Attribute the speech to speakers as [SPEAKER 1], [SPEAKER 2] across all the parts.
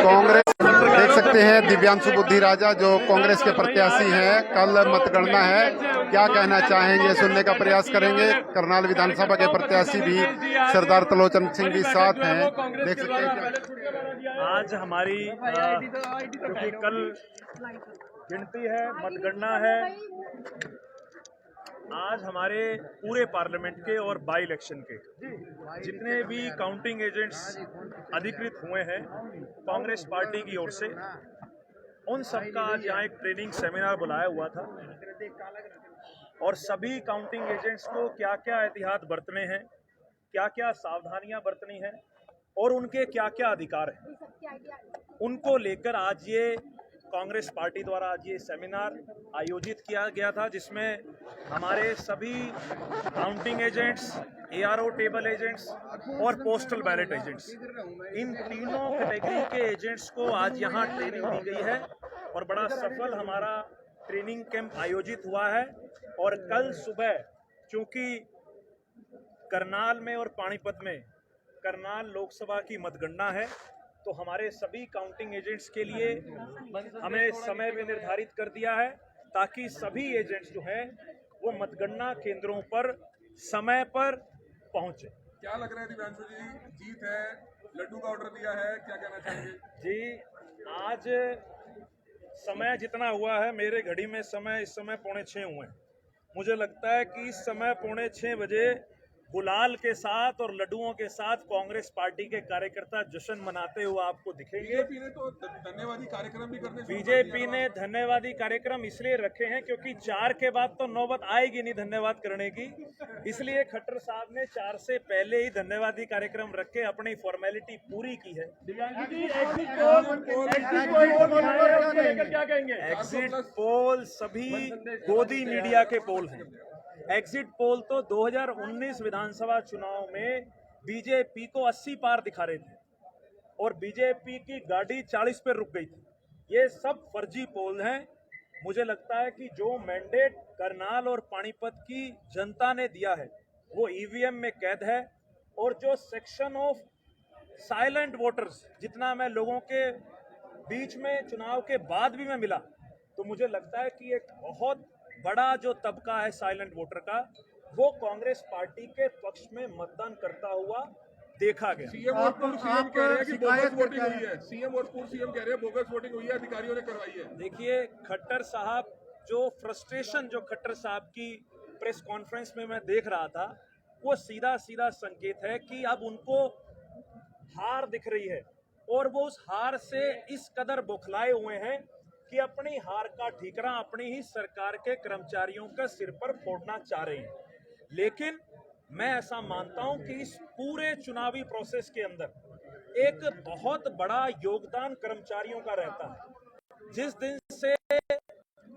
[SPEAKER 1] कांग्रेस देख सकते हैं दिव्यांशु बुद्धि राजा जो कांग्रेस के प्रत्याशी हैं। कल मतगणना है, क्या कहना चाहेंगे सुनने का प्रयास करेंगे। करनाल विधानसभा के प्रत्याशी भी सरदार त्रिलोचन सिंह भी साथ हैं। देख सकते हैं
[SPEAKER 2] आज हमारी क्योंकि कल गिनती है, मतगणना है, आज हमारे पूरे पार्लियामेंट के और बाई इलेक्शन के जितने भी काउंटिंग एजेंट्स अधिकृत हुए हैं कांग्रेस पार्टी की ओर से, उन सबका आज यहाँ एक ट्रेनिंग सेमिनार बुलाया हुआ था और सभी काउंटिंग एजेंट्स को क्या क्या एहतियात बरतने हैं, क्या क्या सावधानियां बरतनी हैं और उनके क्या क्या अधिकार हैं, उनको लेकर आज ये कांग्रेस पार्टी द्वारा आज ये सेमिनार आयोजित किया गया था, जिसमें हमारे सभी counting agents, ARO table agents और पोस्टल बैलेट एजेंट्स, इन तीनों कैटेगरी के एजेंट्स को आज यहाँ ट्रेनिंग दी गई है और बड़ा सफल हमारा ट्रेनिंग कैंप आयोजित हुआ है। और कल सुबह चूंकि करनाल में और पानीपत में करनाल लोकसभा की मतगणना है, तो हमारे सभी काउंटिंग एजेंट्स के लिए हमें समय भी निर्धारित कर दिया है ताकि सभी एजेंट्स जो हैं वो मतगणना केंद्रों पर समय पर पहुंचे।
[SPEAKER 3] क्या लग रहा है दिव्यांशु जी, जीत है, लड्डू का ऑर्डर दिया है, क्या कहना चाहेंगे?
[SPEAKER 2] जी, आज समय जितना हुआ है, मेरे घड़ी में समय इस समय 5:45 हुए हैं। मुझे लगता है कि इस समय 5:45 बजे गुलाल के साथ और लड्डुओं के साथ कांग्रेस पार्टी के कार्यकर्ता जश्न मनाते हुए आपको दिखेंगे।
[SPEAKER 3] बीजेपी ने तो धन्यवादी कार्यक्रम भी करने
[SPEAKER 2] बीजेपी ने धन्यवादी कार्यक्रम इसलिए रखे हैं क्योंकि 4 के बाद तो नौबत आएगी नहीं धन्यवाद करने की, इसलिए खट्टर साहब ने 4 से पहले ही धन्यवादी कार्यक्रम रख के अपनी फॉर्मेलिटी पूरी की है। क्या कहेंगे? एग्जिट पोल सभी गोदी मीडिया के पोल हैं। एग्जिट पोल तो 2019 विधानसभा चुनाव में बीजेपी को 80 पार दिखा रहे थे और बीजेपी की गाड़ी 40 पर रुक गई थी। ये सब फर्जी पोल हैं। मुझे लगता है कि जो मैंडेट करनाल और पानीपत की जनता ने दिया है वो ईवीएम में कैद है और जो सेक्शन ऑफ साइलेंट वोटर्स जितना मैं लोगों के बीच में चुनाव के बाद भी मैं मिला, तो मुझे लगता है कि एक बहुत बड़ा जो तबका है साइलेंट वोटर का, वो कांग्रेस पार्टी के पक्ष में मतदान करता हुआ देखा गया।
[SPEAKER 3] सीएम और पूर्व सीएम कह रहे हैं कि बोगस वोटिंग हुई है। सीएम और पूर्व सीएम कह रहे हैं बोगस वोटिंग हुई है, अधिकारियों ने करवाई है।
[SPEAKER 2] देखिए, खट्टर साहब जो फ्रस्ट्रेशन जो खट्टर साहब की प्रेस कॉन्फ्रेंस में मैं देख रहा था, वो सीधा सीधा संकेत है कि अब उनको हार दिख रही है और वो उस हार से इस कदर बौखलाए हुए हैं कि अपनी हार का ठीकरा अपनी ही सरकार के कर्मचारियों के सिर पर फोड़ना चाह रहे हैं। लेकिन मैं ऐसा मानता हूं कि इस पूरे चुनावी प्रोसेस के अंदर एक बहुत बड़ा योगदान कर्मचारियों का रहता है। जिस दिन से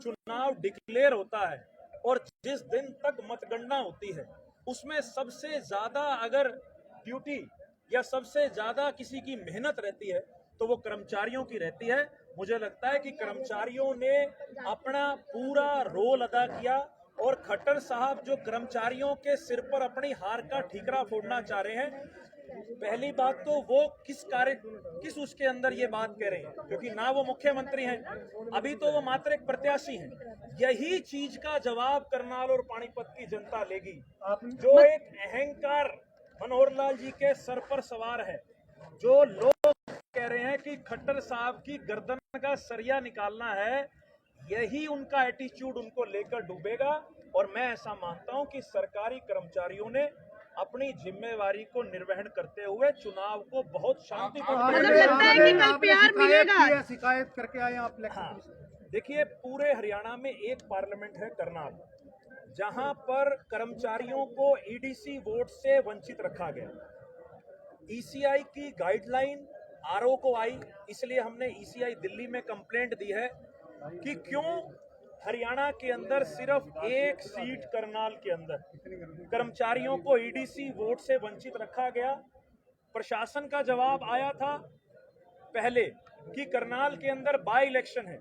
[SPEAKER 2] चुनाव डिक्लेयर होता है और जिस दिन तक मतगणना होती है, उसमें सबसे ज्यादा अगर ड्यूटी या सबसे ज्यादा किसी की मेहनत रहती है तो वो कर्मचारियों की रहती है। मुझे लगता है कि कर्मचारियों ने अपना पूरा रोल अदा किया और खट्टर साहब जो कर्मचारियों के सिर पर अपनी हार का ठीकरा फोड़ना चाह रहे हैं, पहली बात तो वो किस उसके अंदर ये बात कह रहे हैं, क्योंकि ना वो मुख्यमंत्री हैं, अभी तो वो मात्र एक प्रत्याशी हैं। यही चीज का जवाब करनाल और पानीपत की जनता लेगी। जो एक अहंकार मनोहर लाल जी के सर पर सवार है, जो लोग कह रहे हैं कि खट्टर साहब की गर्दन का सरिया निकालना है, यही उनका एटीट्यूड उनको लेकर डूबेगा। और मैं ऐसा मानता हूं कि सरकारी कर्मचारियों ने अपनी जिम्मेवारी को निर्वहन करते हुए चुनाव को बहुत शांतिपूर्ण
[SPEAKER 1] शिकायत करके आए आप।
[SPEAKER 2] देखिए, पूरे हरियाणा में एक पार्लियामेंट है करनाल, जहां पर कर्मचारियों को ईडीसी वोट से वंचित रखा गया। ईसीआई की गाइडलाइन आरओ को आई, इसलिए हमने ईसीआई दिल्ली में कंप्लेंट दी है कि क्यों हरियाणा के अंदर सिर्फ एक सीट करनाल के अंदर कर्मचारियों को ईडीसी वोट से वंचित रखा गया। प्रशासन का जवाब आया था पहले कि करनाल के अंदर बाय इलेक्शन है।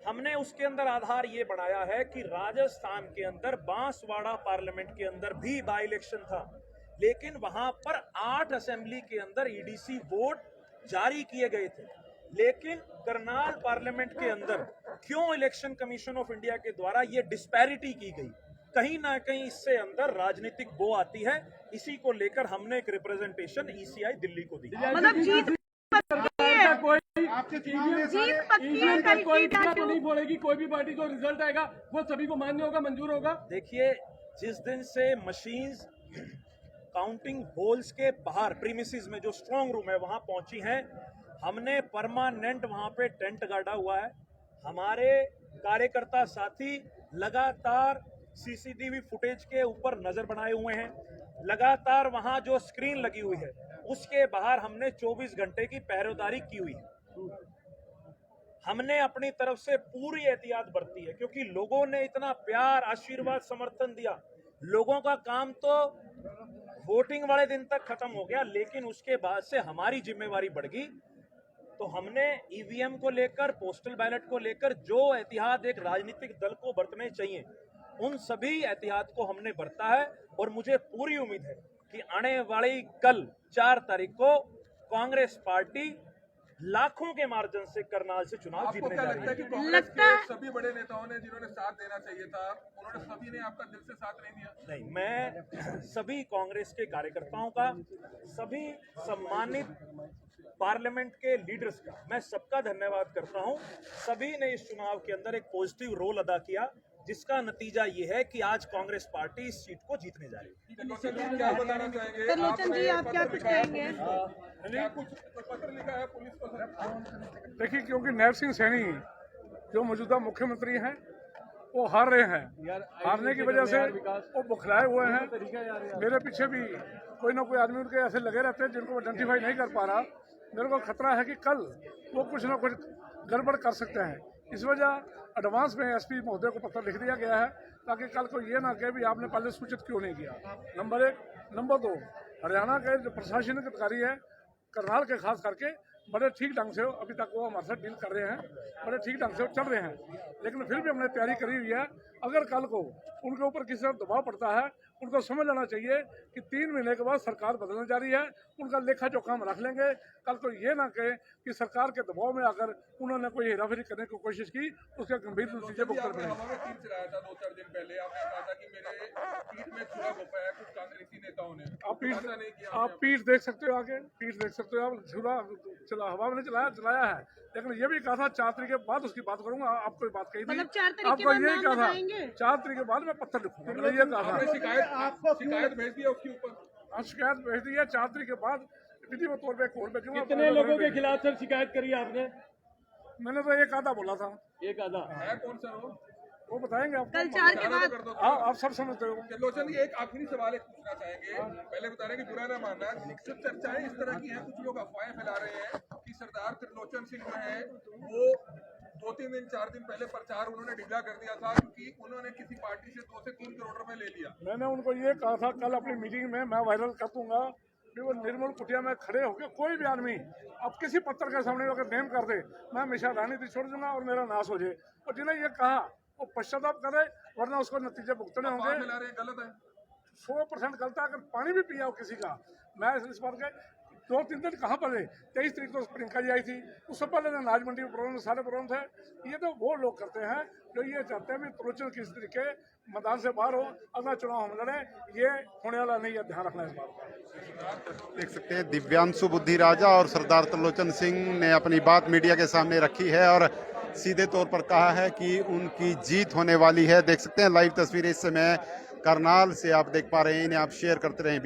[SPEAKER 2] हमने उसके अंदर आधार ये बनाया है कि राजस्थान के अंदर बांसवाड़ा पार्लियामेंट के अंदर भी बाय इलेक्शन था, लेकिन वहां पर 8 असेंबली के अंदर ईडीसी वोट जारी किए गए थे। लेकिन करनाल पार्लियामेंट के अंदर क्यों इलेक्शन कमीशन ऑफ इंडिया के द्वारा ये डिस्पैरिटी की गई, कहीं ना कहीं इससे अंदर राजनीतिक बो आती है। इसी को लेकर हमने एक रिप्रेजेंटेशन ईसीआई दिल्ली को दी।
[SPEAKER 4] मतलब जीत पक्की है,
[SPEAKER 1] आपके चुनाव में
[SPEAKER 4] जीत पक्की है, कल
[SPEAKER 5] कोई
[SPEAKER 4] जीत
[SPEAKER 5] तो नहीं बोलेगी, कोई भी पार्टी जो रिजल्ट आएगा वो सभी को मान्य होगा, मंजूर होगा।
[SPEAKER 2] देखिए, जिस दिन से मशीन्स काउंटिंग होल्स के बाहर प्रीमिसेस में जो स्ट्रांग रूम है वहां पहुंची हैं, हमने परमानेंट वहां पे टेंट गाड़ा हुआ है। हमारे कार्यकर्ता साथी लगातार सीसीटीवी फुटेज के ऊपर नजर बनाए हुए हैं। लगातार वहां जो स्क्रीन लगी हुई है उसके बाहर हमने 24 घंटे की पहरेदारी की हुई है। हमने अपनी तरफ से पूरी एहतियात बरती है, क्योंकि लोगों ने इतना प्यार, आशीर्वाद, समर्थन दिया। लोगों का काम तो वोटिंग वाले दिन तक खत्म हो गया, लेकिन उसके बाद से हमारी जिम्मेवारी बढ़ गई। तो हमने ईवीएम को लेकर, पोस्टल बैलेट को लेकर जो एहतियात एक राजनीतिक दल को बरतने चाहिए, उन सभी एहतियात को हमने बरता है। और मुझे पूरी उम्मीद है कि आने वाली कल 4 तारीख को कांग्रेस पार्टी लाखों के मार्जिन से करनाल से चुनाव
[SPEAKER 3] आपको
[SPEAKER 2] जीतने
[SPEAKER 3] क्या
[SPEAKER 2] जा रही
[SPEAKER 3] लगता है
[SPEAKER 2] है।
[SPEAKER 3] कि कांग्रेस के सभी बड़े नेताओं ने जिन्होंने साथ देना चाहिए था, उन्होंने सभी ने आपका दिल से साथ नहीं दिया?
[SPEAKER 2] नहीं, मैं सभी कांग्रेस के कार्यकर्ताओं का, सभी सम्मानित पार्लियामेंट के लीडर्स का मैं सबका धन्यवाद करता हूं। सभी ने इस चुनाव के अंदर एक पॉजिटिव रोल अदा किया, जिसका नतीजा ये है कि आज कांग्रेस पार्टी इस सीट को जीतने जा रही है।
[SPEAKER 3] त्रिलोचन जी क्या बताना चाहेंगे?
[SPEAKER 4] त्रिलोचन जी, आप क्या कुछ कहेंगे?
[SPEAKER 3] क्या कुछ पत्र लिखा है पुलिस को?
[SPEAKER 5] देखिए, क्योंकि नैब सिंह सैनी जो मौजूदा मुख्यमंत्री हैं वो हार रहे हैं, हारने की वजह से वो बुखलाए हुए हैं। मेरे पीछे भी कोई ना कोई आदमी उनके ऐसे लगे रहते हैं जिनको आइडेंटिफाई नहीं कर पा रहा। मेरे को खतरा है कि कल वो कुछ ना कुछ गड़बड़ कर सकते हैं। इस वजह एडवांस में एसपी महोदय को पत्र लिख दिया गया है, ताकि कल को ये ना कहे भी आपने पहले सूचित क्यों नहीं किया। नंबर 1। नंबर 2, हरियाणा के जो प्रशासनिक अधिकारी है करनाल के खास करके बड़े ठीक ढंग से अभी तक वो हमारे साथ डील कर रहे हैं, बड़े ठीक ढंग से वो चल रहे हैं। लेकिन फिर भी हमने तैयारी करी हुई है, अगर कल को उनके ऊपर किसी तरह दबाव पड़ता है, उनको समझ लेना चाहिए कि 3 महीने के बाद सरकार बदलने जा रही है। उनका लेखा जोखा हम रख लेंगे। कल को ये ना कहे कि सरकार के दबाव में आकर उन्होंने कोई हेराफेरी करने की कोशिश की, उसके गंभीर नतीजे भुगतने पड़ेंगे।
[SPEAKER 3] हवा में तीर चलाया था 2-4 दिन पहले, आपने कहा था कि मेरे पीठ में छुरा घोंपा है कुछ कांग्रेसी नेताओं ने।
[SPEAKER 5] आप पीठ देख सकते हो, आगे पीठ देख सकते हो आप। छुरा चला हवा में चलाया है, लेकिन ये भी कहा था 4 तारीख के बाद उसकी बात करूंगा। आपको बात कही थी,
[SPEAKER 4] मतलब 4 तारीख के
[SPEAKER 5] आपको
[SPEAKER 4] बाद
[SPEAKER 5] यही
[SPEAKER 4] नाम
[SPEAKER 5] कहा था
[SPEAKER 4] बताएंगे?
[SPEAKER 5] 4 तारीख के बाद मैं पत्र लिखूंगा, मैंने ये कहा
[SPEAKER 3] आपने
[SPEAKER 5] था।
[SPEAKER 3] शिकायत भेज दिया उसके ऊपर?
[SPEAKER 5] हाँ, शिकायत भेज दी है। 4 तारीख के बाद विधिवत तौर पर कोर्ट भेजूंगा।
[SPEAKER 6] कितने लोगों के खिलाफ सर शिकायत करी आपने?
[SPEAKER 5] मैंने तो एक आधा बोला था,
[SPEAKER 6] एक आधा।
[SPEAKER 3] है कौन सा
[SPEAKER 5] वो बताएंगे आपको।
[SPEAKER 4] कल 4 के बाद
[SPEAKER 3] कर दो।
[SPEAKER 5] आप सब समझते हो।
[SPEAKER 3] त्रिलोचन जी, एक आखिरी सवाल पूछना चाहेंगे। पहले बता रहे हैं कि बुरा ना मानना, जो चर्चाएं इस तरह की हैं, कुछ लोग अफवाहें फैला रहे हैं कि सरदार त्रिलोचन सिंह जो है वो 2-3 दिन 4 दिन पहले प्रचार उन्होंने ढीला कर दिया था, क्योंकि उन्होंने किसी पार्टी से 2 से 3 करोड़ रुपए ले लिया।
[SPEAKER 5] मैंने उनको ये कहा था कल अपनी मीटिंग में, मैं वायरल कर दूंगा कि वो निर्मल कुटिया में खड़े होकर कोई भी आदमी अब किसी पत्र के सामने अगर नेम कर दे, मैं हमेशा राजनीति छोड़ दूंगा और मेरा नाश हो जाए। और जिन्हें ये कहा वो पश्चाताप करे, वरना उसको नतीजे भुगतने होंगे।
[SPEAKER 3] मिला रहे हैं, गलत है।
[SPEAKER 5] 100% गलत है। अगर पानी भी पिया हो किसी का, मैं इस बात के 2-3 दिन कहाँ पर है। 23 तारीख तो प्रियंका जी आई थी, उससे पहले अनाज मंडी में प्रोग्राम, सारे प्रोग्राम थे। ये तो वो लोग करते हैं जो ये चाहते हैं भी त्रिलोचन किस तरीके मैदान से बाहर हो, अगला चुनाव हम लड़े। ये होने वाला नहीं है, ध्यान रखना इस बात का।
[SPEAKER 1] देख सकते हैं दिव्यांशु बुद्धि राजा और सरदार त्रिलोचन सिंह ने अपनी बात मीडिया के सामने रखी है और सीधे तौर पर कहा है कि उनकी जीत होने वाली है। देख सकते हैं लाइव तस्वीरें इस समय करनाल से आप देख पा रहे हैं, इन्हें आप शेयर करते रहें।